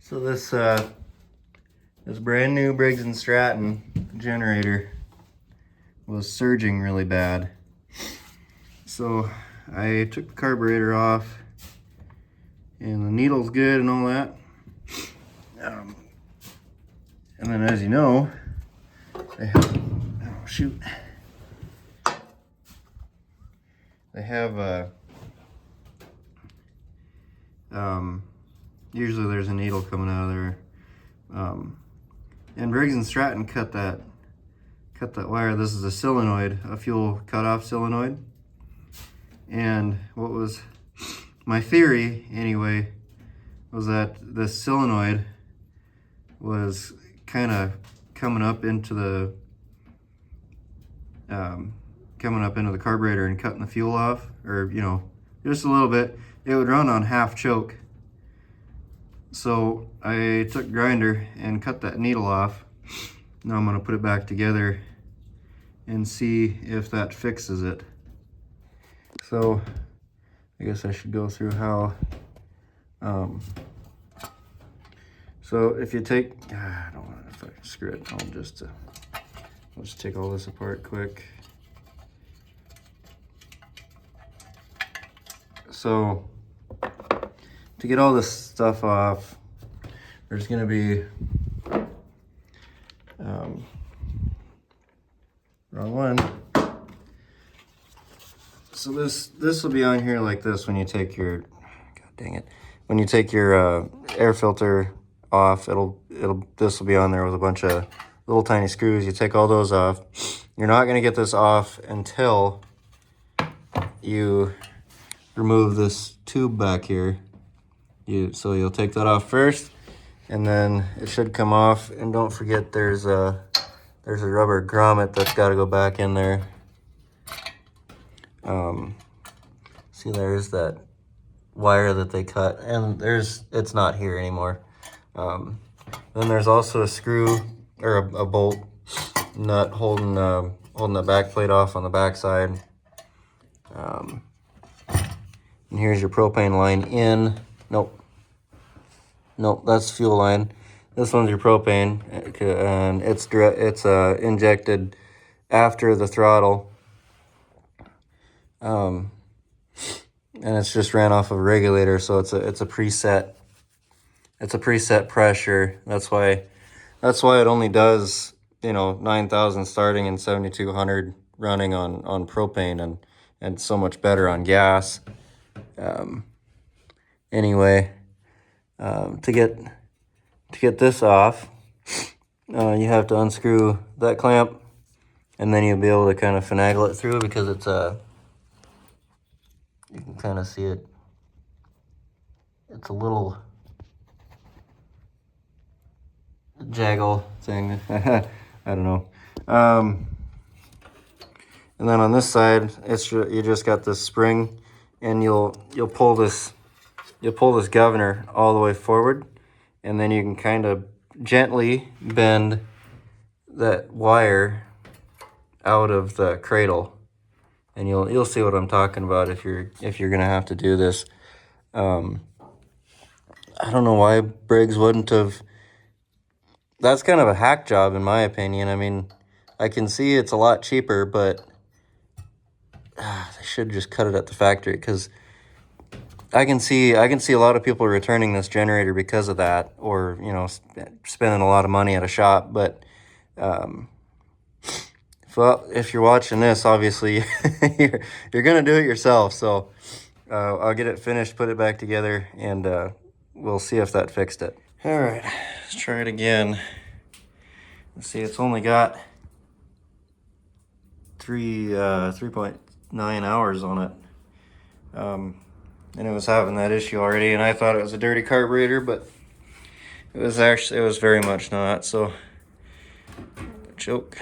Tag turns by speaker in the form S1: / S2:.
S1: So this brand new Briggs and Stratton generator was surging really bad. So I took the carburetor off, and the needle's good and all that. And then, as you know, they have, oh shoot, they have usually there's a needle coming out of there. And Briggs and Stratton cut that wire. This is a solenoid, a fuel cutoff solenoid. And what was my theory anyway was that this solenoid was kind of coming up into the carburetor and cutting the fuel off, or just a little bit. It would run on half choke. So I took a grinder and cut that needle off. Now I'm going to put it back together and see if that fixes it. So I guess I should go through how. So if you take, I don't know if I can screw it. I'll just take all this apart quick. So to get all this stuff off, there's going to be wrong one. So this will be on here like this when you take your, god dang it, when you take your air filter off. This will be on there with a bunch of little tiny screws. You take all those off. You're not going to get this off until you remove this tube back here. So you'll take that off first, and then it should come off. And don't forget there's a rubber grommet that's got to go back in there. See, there's that wire that they cut, and it's not here anymore. Then there's also a screw or a bolt nut holding the back plate off on the back side. And here's your propane line in. Nope, that's fuel line. This one's your propane, and it's injected after the throttle. And it's just ran off of a regulator, so it's a preset pressure. That's why it only does 9,000 starting and 7,200 running on propane, and so much better on gas. Anyway, to get this off, you have to unscrew that clamp, and then you'll be able to kind of finagle it through, because it's you can kind of see it. It's a little jaggle thing. I don't know. And then on this side, you just got this spring, and you'll pull this governor all the way forward, and then you can kind of gently bend that wire out of the cradle, and you'll see what I'm talking about if you're gonna have to do this. I don't know why Briggs wouldn't have. That's kind of a hack job in my opinion. I mean, I can see it's a lot cheaper, but they should just cut it at the factory, because I can see a lot of people returning this generator because of that, or spending a lot of money at a shop. But if you're watching this, obviously you're gonna do it yourself. So I'll get it finished, put it back together, and we'll see if that fixed it. All right, let's try it again. Let's see, it's only got 3.9 hours on it. And it was having that issue already, and I thought it was a dirty carburetor, but it was very much not. So choke.